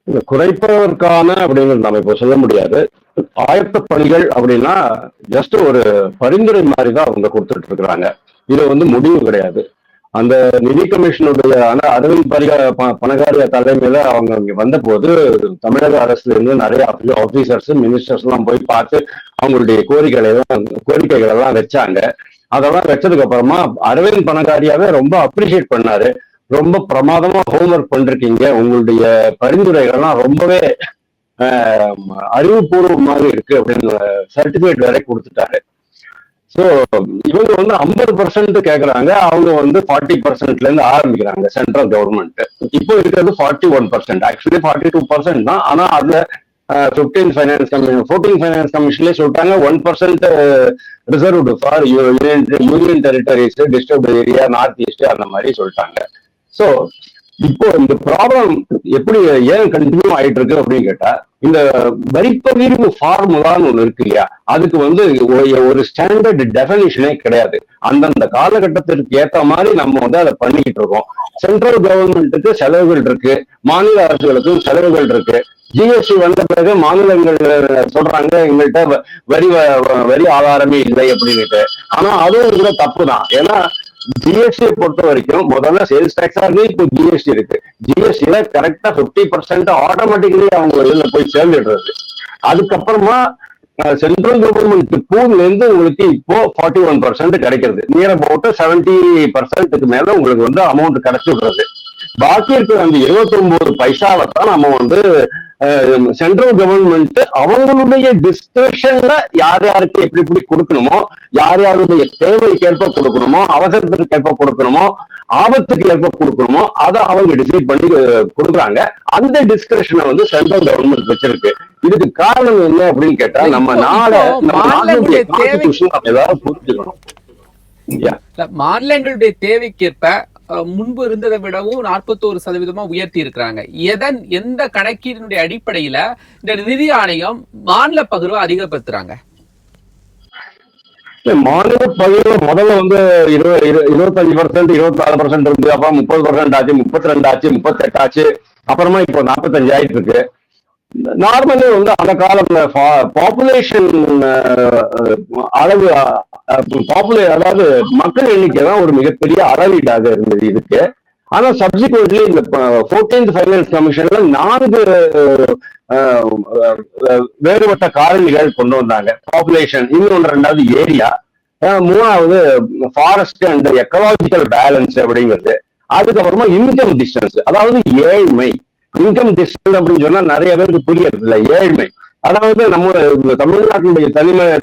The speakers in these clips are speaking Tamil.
இந்த குறைப்பதற்கான அப்படிங்கிறது நம்ம இப்போ சொல்ல முடியாது. ஆயத்த பணிகள் அப்படின்னா ஜஸ்ட் ஒரு பரிந்துரை மாதிரி தான் அவங்க கொடுத்துட்டு இருக்கிறாங்க. இது வந்து முடிவு கிடையாது. அந்த நிதி கமிஷனுடைய அரவிந்த் பனகாரியா தலைமையில அவங்க இங்க வந்த போது தமிழக அரசுல இருந்து நிறைய ஆபீசர்ஸ் மினிஸ்டர்ஸ் எல்லாம் போய் பார்த்து அவங்களுடைய கோரிக்கைகள் எல்லாம் வச்சாங்க. அதெல்லாம் வச்சதுக்கு அப்புறமா அரவிந்த் பனகாரியாவே ரொம்ப அப்ரிஷியேட் பண்ணாரு. ரொம்ப பிரமாதமா ஹோம்ஒர்க் பண்ணிருக்கீங்க, உங்களுடைய பரிந்துரைகள்லாம் ரொம்பவே அறிவுபூர்வமாக இருக்கு அப்படின்னு சர்டிபிகேட் வேற கொடுத்துட்டாரு. ஸோ இவங்க வந்து 50% கேட்கறாங்க, அவங்க வந்து 40%ல இருந்து ஆரம்பிக்கிறாங்க சென்ட்ரல் கவர்மெண்ட். இப்போ இருக்கிறது 41%, ஆக்சுவலி 42% தான். ஆனா அதுல 14 ஃபைனான்ஸ் கமிஷன்லேயே சொல்லிட்டாங்க 1% reserved for union territories, disturbed area, north east அந்த மாதிரி சொல்லிட்டாங்க. ஸோ இப்போ இந்த ப்ராப்ளம் எப்படி ஏன் கண்டினியூ ஆயிட்டு இருக்கு அப்படின்னு கேட்டா, இந்த வரிப்பகிர்வு ஃபார்முலான்னு ஒண்ணு இருக்கு இல்லையா, அதுக்கு வந்து ஒரு ஸ்டாண்டர்ட் டெஃபினிஷனே கிடையாது. அந்தந்த காலகட்டத்திற்கு ஏற்ற மாதிரி நம்ம வந்து அதை பண்ணிக்கிட்டு இருக்கோம். சென்ட்ரல் கவர்மெண்ட்டுக்கு செலவுகள் இருக்கு, மாநில அரசுகளுக்கும் செலவுகள் இருக்கு. ஜிஎஸ்டி வந்த பிறகு மாநிலங்கள் சொல்றாங்க எங்கள்கிட்ட வரி ஆதாரமே இல்லை அப்படின்னுட்டு. ஆனா அதுவும் கூட தப்பு தான். ஏன்னா ஜிஎஸ்டி பொறுத்த வரைக்கும் முதல்ல சேல்ஸ் டாக்ஸா இருக்கு, இப்போ ஜிஎஸ்டி இருக்கு. ஜிஎஸ்டில கரெக்டா 50% ஆட்டோமேட்டிக்கலி அவங்க இதுல போய் சேர்ந்துடுறது. அதுக்கப்புறமா சென்ட்ரல் கவர்மெண்ட் பூல்ல இருந்து உங்களுக்கு இப்போ 41% கிடைக்கிறது. நியர் அபவுட் 70% மேல உங்களுக்கு வந்து அமௌண்ட் கிடைச்சி விடுறது. பாக்கி இருக்கிற அந்த 29 பைசாவை தான் நம்ம வந்து சென்ட்ரல் கவர்மெண்ட் அவங்களுடைய டிஸ்கிரிப்ஷன்ல யார் யாருக்கு எப்படி எப்படி கொடுக்கணுமோ, யார் யாருடைய தேவைக்கு ஏற்ப கொடுக்கணுமோ, அவசரத்துக்கு ஏற்ப கொடுக்கணுமோ, ஆபத்துக்கு ஏற்ப கொடுக்கணுமோ, அதை அவங்க டிசைட் பண்ணி கொடுக்குறாங்க. அந்த டிஸ்கிரிப்ஷனை வந்து சென்ட்ரல் கவர்மெண்ட் வச்சிருக்கு. இதுக்கு காரணம் என்ன அப்படின்னு கேட்டா, நம்ம நாடுடைய கான்ஸ்டிடியூஷன் ஏதாவது புரிஞ்சுக்கணும். மாநிலங்களுடைய தேவைக்கேற்ப முன்பு இருந்ததை விடவும் 41% உயர்த்தி இருக்கிறாங்க. எந்த கணக்கீட்டினுடைய அடிப்படையில இந்த நிதி ஆணையம் மாநில பகிர்வை அதிகப்படுத்துறாங்க? மாநில பகிர்வு முதல்ல வந்து 25%, 26% இருந்து, அப்புறம் 30% ஆச்சு, 32 ஆச்சு, 38 ஆச்சு, அப்புறமா இப்போ 45 ஆயிட்டு இருக்கு. நார்மலி வந்து அந்த காலத்துல பாப்புலேஷன் அளவு அதாவது மக்கள் எண்ணிக்கை தான் ஒரு மிகப்பெரிய அளவீடாக இருந்தது இதுக்கு. ஆனா சப்சிக்வெண்ட்லி இந்த 14th ஃபைனான்ஸ் கமிஷன்ல 4 வேறுபட்ட காரணிகள் கொண்டு வந்தாங்க. பாப்புலேஷன், இன்னொன்று 2வது ஏரியா, 3வது ஃபாரஸ்ட் அண்ட் எக்கலாஜிக்கல் பேலன்ஸ் அப்படிங்கிறது. அதுக்கப்புறமா இன்கம் டிஸ்டன்ஸ், அதாவது ஏழ்மை. இன்கம் டிஸ்டன்ஸ் அப்படின்னு சொன்னா நிறைய பேருக்கு புரியறது இல்லை. ஏழ்மை அதாவது நம்ம தமிழ்நாட்டினுடைய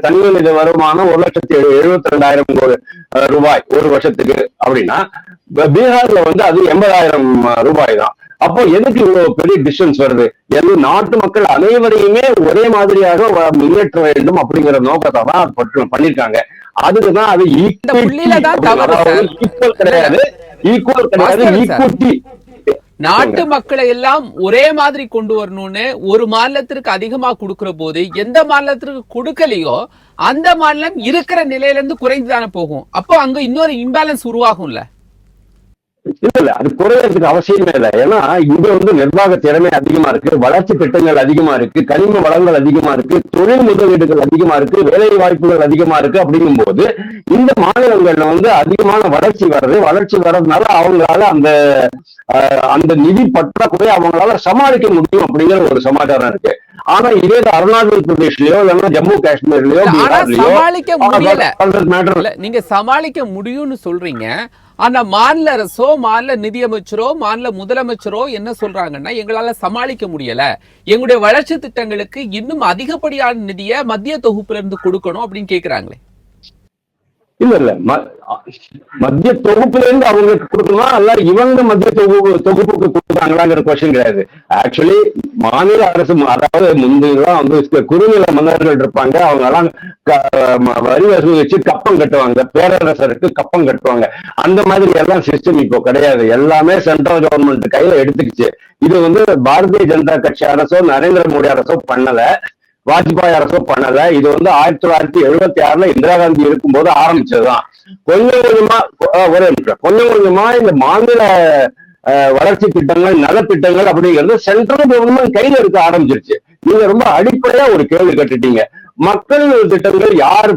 தனிமனித வருமானம் 1,72,000 ரூபாய் ஒரு வருஷத்துக்கு அப்படின்னா, பீகார்ல வந்து அது 80,000 ரூபாய் தான். அப்போ எதுக்கு இவ்வளவு பெரிய டிஸ்டன்ஸ் வருது? நாட்டு மக்கள் அனைவரையுமே ஒரே மாதிரியாக முன்னேற்ற வேண்டும் அப்படிங்கிற நோக்கத்தை தான் பண்ணிருக்காங்க. அதுக்குதான் அது ஈக்குவல் கிடையாது, ஈக்குவிட்டி. நாட்டு மக்களை எல்லாம் ஒரே மாதிரி கொண்டு வரணும்னு ஒரு மாநிலத்திற்கு அதிகமா கொடுக்கிற போது எந்த மாநிலத்திற்கு கொடுக்கலையோ அந்த மாநிலம் இருக்கிற நிலையில இருந்து குறைந்துதானே போகும். அப்போ அங்க இன்னொரு இம்பேலன்ஸ் உருவாகும்ல. இல்ல, அது குறையறதுக்கு அவசியமே இல்லை. ஏன்னா இங்க வந்து நிர்வாக திறமை அதிகமா இருக்கு, வளர்ச்சி திட்டங்கள் அதிகமா இருக்கு, கனிம வளங்கள் அதிகமா இருக்கு, தொழில் முதலீடுகள் அதிகமா இருக்கு, வேலை வாய்ப்புகள் அதிகமா இருக்கு. அப்படிங்கும் போது இந்த மாநிலங்கள்ல வந்து அதிகமான வளர்ச்சி வர்றதுனால அவங்களால அந்த நிதி பற்றாக்குறையை அவங்களால சமாளிக்க முடியும் அப்படிங்கிற ஒரு சமாச்சாரம் இருக்கு. ஆனா இதே அருணாச்சல் பிரதேஷ்லயோ இல்லைன்னா ஜம்மு காஷ்மீர்லயோ சமாளிக்க முடியல. நீங்க சமாளிக்க முடியும்னு சொல்றீங்க. ஆனா மாநில அரசோ, மாநில நிதியமைச்சரோ, மாநில முதலமைச்சரோ என்ன சொல்றாங்கன்னா, எங்களால சமாளிக்க முடியல, எங்களுடைய வளர்ச்சி திட்டங்களுக்கு இன்னும் அதிகப்படியான நிதியை மத்திய தொகுப்புல இருந்து கொடுக்கணும் அப்படின்னு கேக்குறாங்களே. இல்ல மத்திய தொகுப்புல இருந்து அவங்களுக்கு கொடுக்கணுமா, அல்ல இவங்க மத்திய தொகுப்புக்கு கொடுத்தாங்களாங்கிற கொஸ்டின் கிடையாது. ஆக்சுவலி மாநில அரசு, அதாவது முந்தையெல்லாம் வந்து குறுநில மன்னர்கள் இருப்பாங்க, அவங்க எல்லாம் வரி வசூல் வச்சு கப்பம் கட்டுவாங்க, பேரரசருக்கு கப்பம் கட்டுவாங்க. அந்த மாதிரி எல்லாம் சிஸ்டம் இப்போ கிடையாது. எல்லாமே சென்ட்ரல் கவர்மெண்ட் கையில எடுத்துக்கிச்சு. இது வந்து பாரதிய ஜனதா கட்சி அரசோ நரேந்திர மோடி அரசோ பண்ணல, வாஜ்பாய் அரசும் பண்ணல. இது வந்து 1976 இந்திரா காந்தி இருக்கும்போது ஆரம்பிச்சதுதான். கொஞ்சம் கொஞ்சமா இந்த மாநில வளர்ச்சி திட்டங்கள் நலத்திட்டங்கள் அப்படிங்கிறது சென்ட்ரல் கவர்மெண்ட் கையில இருக்க ஆரம்பிச்சிருச்சு. நீங்க ரொம்ப அடிப்படையா ஒரு கேள்வி கேட்டுட்டீங்க. மக்கள் நல திட்டங்கள் யாரு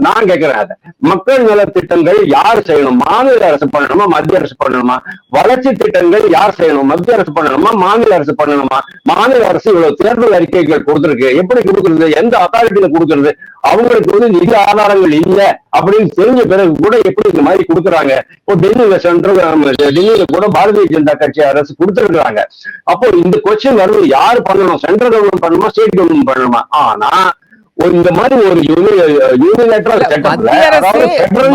நான் கேட்கிறேன் அதை, மக்கள் நல திட்டங்கள் யார் செய்யணும்? மாநில அரசு பண்ணணுமா, மத்திய அரசு பண்ணணுமா? வளர்ச்சி திட்டங்கள் யார் செய்யணும்? மத்திய அரசு பண்ணணுமா, மாநில அரசு பண்ணணுமா? மாநில அரசு இவ்வளவு தேர்தல் அறிக்கைகள் கொடுத்திருக்கு, எப்படி கொடுக்கறது, எந்த அத்தாரிட்டியில கொடுக்கறது? அவங்களுக்கு வந்து நிதி ஆதாரங்கள் இல்லை அப்படின்னு தெரிஞ்ச பிறகு கூட எப்படி இந்த மாதிரி கொடுக்குறாங்க? இப்போ டெல்லியில டெல்லியில கூட பாரதிய ஜனதா கட்சி அரசு கொடுத்துருக்காங்க. அப்போ இந்த கொஸ்டின் வருது, யார் பண்ணணும்? சென்ட்ரல் கவர்மெண்ட் பண்ணணுமா, ஸ்டேட் கவர்மெண்ட் பண்ணணுமா? ஆனா இந்த மாதிரி ஒரு யூனிலேட்டரல்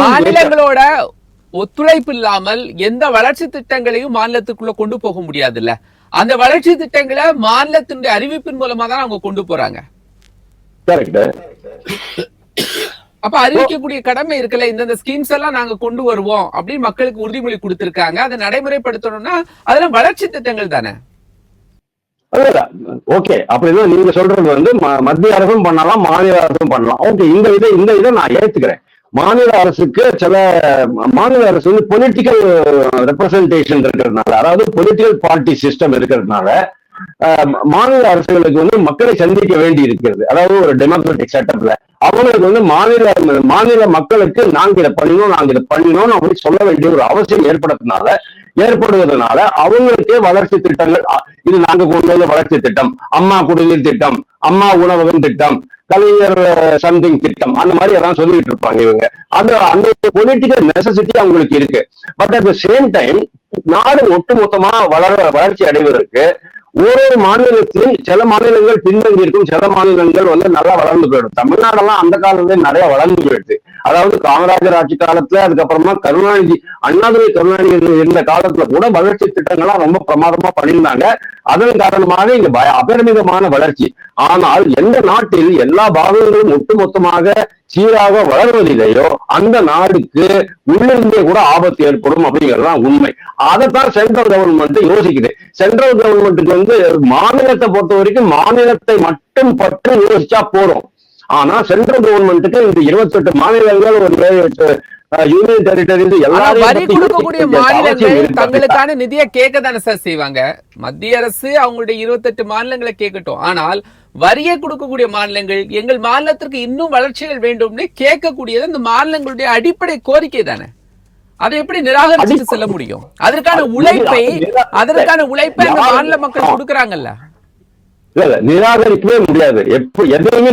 மாநிலங்களோட ஒத்துழைப்பு இல்லாமல் எந்த வளர்ச்சி திட்டங்களையும் மாநிலத்துக்குள்ள கொண்டு போக முடியாதுல்ல. அந்த வளர்ச்சி திட்டங்களை மாநிலத்தினுடைய அறிவிப்பின் மூலமா தான் அவங்க கொண்டு போறாங்க. அப்ப அறிவிக்கக்கூடிய கடமை இருக்குல்ல. இந்த ஸ்கீம்ஸ் எல்லாம் நாங்க கொண்டு வருவோம் அப்படின்னு மக்களுக்கு உறுதிமொழி கொடுத்திருக்காங்க. அதை நடைமுறைப்படுத்தணும்னா அதெல்லாம் வளர்ச்சி திட்டங்கள் தானே. ஓகே, அப்படிதான் நீங்க சொல்றது வந்து மத்திய அரசும் பண்ணலாம், மாநில அரசும் பண்ணலாம். ஓகே, இந்த இதை நான் ஏத்துக்கிறேன். மாநில அரசுக்கு சில மாநில அரசு வந்து பொலிட்டிக்கல் ரெப்ரசன்டேஷன் இருக்கிறதுனால, அதாவது பொலிட்டிக்கல் பார்ட்டி சிஸ்டம் இருக்கிறதுனால மாநில அரசுகளுக்கு வந்து மக்களை சந்திக்க வேண்டி இருக்கிறது. அதாவது ஒரு டெமோக்ராட்டிக் செட்டப்ல அவங்களுக்கு வந்து மாநில மக்களுக்கு நாங்க இதை பண்ணினோம் அப்படி சொல்ல வேண்டிய ஒரு அவசியம் ஏற்படுவதனால அவங்களுக்கே வளர்ச்சி திட்டங்கள், இது நாங்க கொண்டு வந்த வளர்ச்சி திட்டம், அம்மா குடிநீர் திட்டம், அம்மா உணவகம் திட்டம், கலைஞர் சம்திங் திட்டம், அந்த மாதிரி எல்லாம் சொல்லிட்டு இருப்பாங்க இவங்க. அந்த பொலிட்டிக்கல் நெசசிட்டி அவங்களுக்கு இருக்கு. But at the same time நாடு ஒட்டுமொத்தமா வளர்ச்சி அடைவதற்கு ஒரு மாநிலத்திலும் சில மாநிலங்கள் பின்தங்கி இருக்கும், சில மாநிலங்கள் வந்து நல்லா வளர்ந்து போயிடும். தமிழ்நாடெல்லாம் அந்த காலத்துல நிறைய வளர்ந்து போயிடுது. அதாவது காமராஜர் ஆட்சி காலத்துல, அதுக்கப்புறமா அண்ணாதுரை கருணாநிதி இருந்த காலத்துல கூட வளர்ச்சி திட்டங்கள்லாம் ரொம்ப பிரமாதமா பண்ணியிருந்தாங்க. அதன் காரணமாக இங்க அபரிமிதமான வளர்ச்சி. ஆனால் எந்த நாட்டில் எல்லா பாகங்களும் ஒட்டுமொத்தமாக சீராக வளர்வதில்லையோ அந்த நாடுக்கு உள்ளிருந்தே கூட ஆபத்து ஏற்படும் அப்படிங்கிறதுதான் உண்மை. அதைத்தான் சென்ட்ரல் கவர்மெண்ட் யோசிக்குது. சென்ட்ரல் கவர்மெண்ட்டுக்கு வந்து மாநிலத்தை பொறுத்த வரைக்கும் மாநிலத்தை மட்டும் பற்றி யோசிச்சா போறோம். ஆனா சென்ட்ரல் கவர்மெண்ட்டுக்கு இந்த 28 மாநிலங்கள், ஒரு 7-8 யூனியன் டெரிட்டரிஸ் கொடுக்கக்கூடிய மாநிலங்கள் தங்களுக்கான நிதியை கேட்க தானே சார் செய்வாங்க. மத்திய அரசு அவங்களுடைய 28 மாநிலங்களை கேட்கட்டும். ஆனால் வரியை கொடுக்கக்கூடிய மாநிலங்கள் எங்கள் மாநிலத்திற்கு இன்னும் வளர்ச்சிகள் வேண்டும்னு கேட்கக்கூடியது இந்த மாநிலங்களுடைய அடிப்படை கோரிக்கை தானே. அதை எப்படி நிராகரிச்சு செல்ல முடியும்? அதற்கான உழைப்பை அந்த மாநில மக்கள் கொடுக்கறாங்கல்ல. இல்ல, நிராகரிக்கவே முடியாது. எதையுமே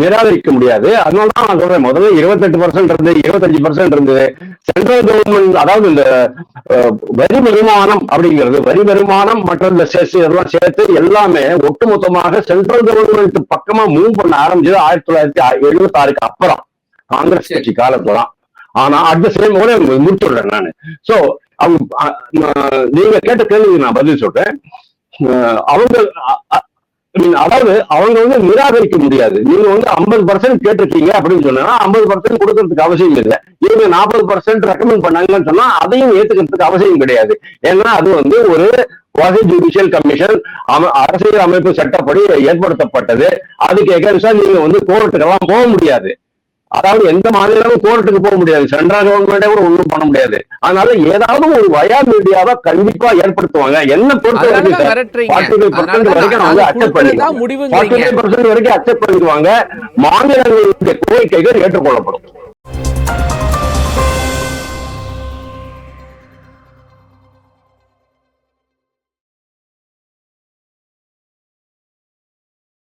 நிராகரிக்க முடியாது. அதனாலதான் நான் சொல்றேன், முதல்ல 28% இருந்தது, 25% இருந்தது. சென்ட்ரல் கவர்மெண்ட், அதாவது இந்த வரி வருமானம் அப்படிங்கிறது, வரி வருமானம் மற்றும் இந்த செஸ் இதெல்லாம் சேர்த்து எல்லாமே ஒட்டுமொத்தமாக சென்ட்ரல் கவர்மெண்ட் பக்கமா மூவ் பண்ண ஆரம்பிச்சது 1976க்கு அப்புறம், காங்கிரஸ் கட்சி காலத்துலாம். ஆனா அட் த சேம் கூட முடிச்சுடுறேன் நானு. சோ நீங்க கேட்ட கேள்விக்கு நான் பதில் சொல்றேன். அதாவது அவங்க வந்து நிராகரிக்க முடியாது. நீங்க வந்து 50% கேட்டிருக்கீங்க அப்படின்னு சொன்னா 50% கொடுக்கறதுக்கு அவசியம் இல்லை. இவங்க 40% ரெக்கமெண்ட் பண்ணாங்கன்னு சொன்னா அதையும் ஏத்துக்கிறதுக்கு அவசியம் கிடையாது. ஏன்னா அது வந்து ஒரு குவாசி ஜுடிஷியல் கமிஷன், அரசியல் அமைப்பு சட்டப்படி ஏற்படுத்தப்பட்டது. அதுக்கு எகென்ஸ்டா நீங்க வந்து கோர்ட்டுக்கெல்லாம் போக முடியாது. அதாவது எந்த மாநிலமும் கோர்ட்டுக்கு போக முடியாது, சென்ட்ரல் கவர்மெண்டே கூட ஒண்ணும் பண்ண முடியாது. அதனால ஏதாவது ஒரு வயா மீடியாவை கண்டிப்பா ஏற்படுத்துவாங்க. என்ன பொறுத்த வரைக்கும் 45% வரைக்கும் வந்து அக்செப்ட் பண்ணிடுவாங்க. 45% வரைக்கும் அக்செப்ட் பண்ணிடுவாங்க. மாநிலங்களுடைய கோரிக்கைகள் ஏற்றுக்கொள்ளப்படும்.